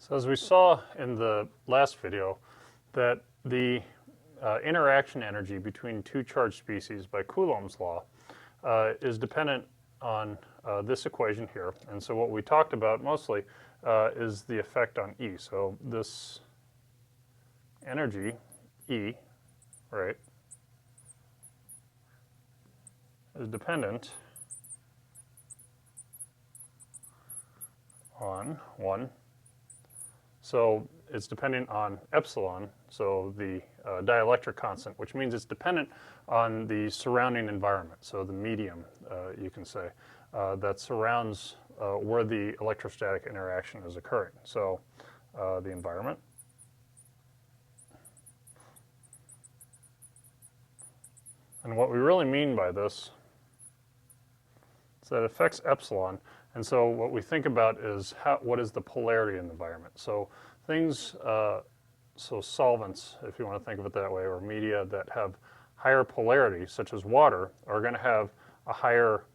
So as we saw in the last video, that the interaction energy between two charged species by Coulomb's law is dependent on this equation here. And so what we talked about mostly is the effect on E. So this energy, E, right, is dependent on 1. So it's dependent on epsilon, so the dielectric constant, which means it's dependent on the surrounding environment, so the medium, you can say, that surrounds where the electrostatic interaction is occurring. So the environment. And what we really mean by this is that it affects epsilon. And so what we think about is what is the polarity in the environment. So things, so solvents, if you want to think of it that way, or media that have higher polarity, such as water, are going to have a higher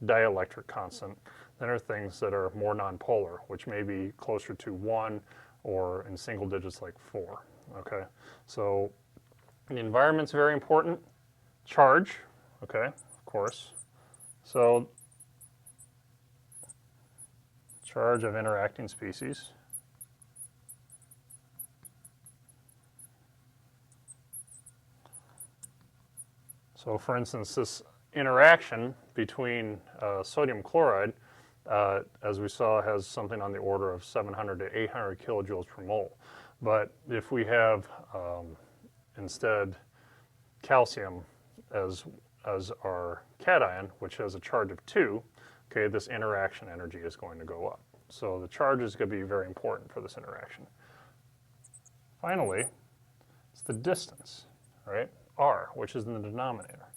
dielectric constant than are things that are more nonpolar, which may be closer to 1 or in single digits like 4. Okay, so the environment's very important. Charge, okay, of course. So charge of interacting species. So for instance, this interaction between sodium chloride, as we saw, has something on the order of 700 to 800 kilojoules per mole. But if we have instead calcium as our cation, which has a charge of 2, okay, this interaction energy is going to go up. So the charge is going to be very important for this interaction. Finally, it's the distance, right? R, which is in the denominator.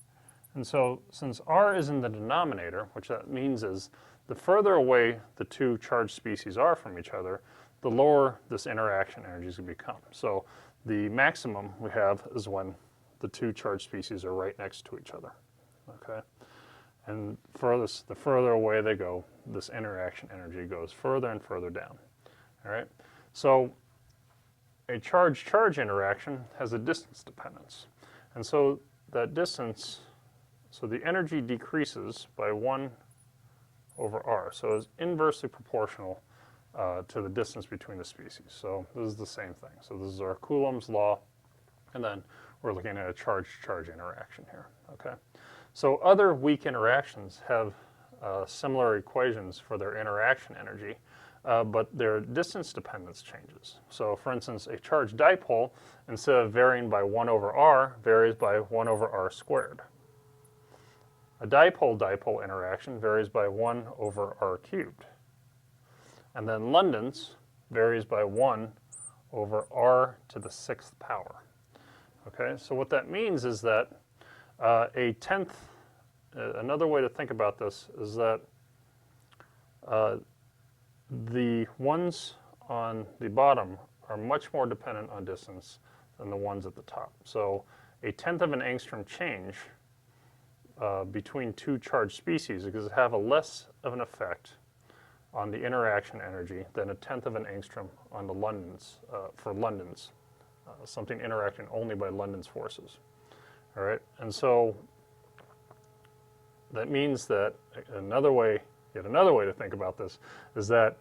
And so since R is in the denominator, which that means is the further away the two charged species are from each other, the lower this interaction energy is going to become. So the maximum we have is when the two charged species are right next to each other, okay? And the further away they go, this interaction energy goes further and further down, all right? So a charge-charge interaction has a distance dependence. And so that distance, so the energy decreases by 1 over r. So it's inversely proportional to the distance between the species. So this is the same thing. So this is our Coulomb's law, and then we're looking at a charge-charge interaction here, okay? So other weak interactions have similar equations for their interaction energy, but their distance dependence changes. So for instance, a charged dipole, instead of varying by 1 over r, varies by 1 over r squared. A dipole-dipole interaction varies by 1 over r cubed. And then London's varies by 1 over r to the 6th power. Okay, so what that means is that another way to think about this is that the ones on the bottom are much more dependent on distance than the ones at the top. So a 1/10 of an angstrom change between two charged species is going to have a less of an effect on the interaction energy than a 1/10 of an angstrom on the London's, for London's, something interacting only by London's forces. All right, and so that means that yet another way to think about this is that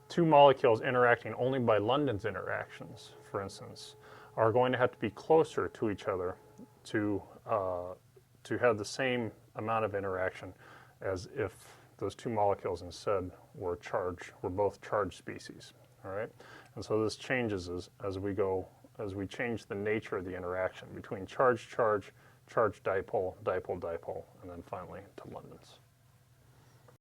two molecules interacting only by London's interactions, for instance, are going to have to be closer to each other to have the same amount of interaction as if those two molecules instead were both charged species. All right, and so this changes as we change the nature of the interaction between charge-charge, charge-dipole, dipole-dipole, and then finally to London's.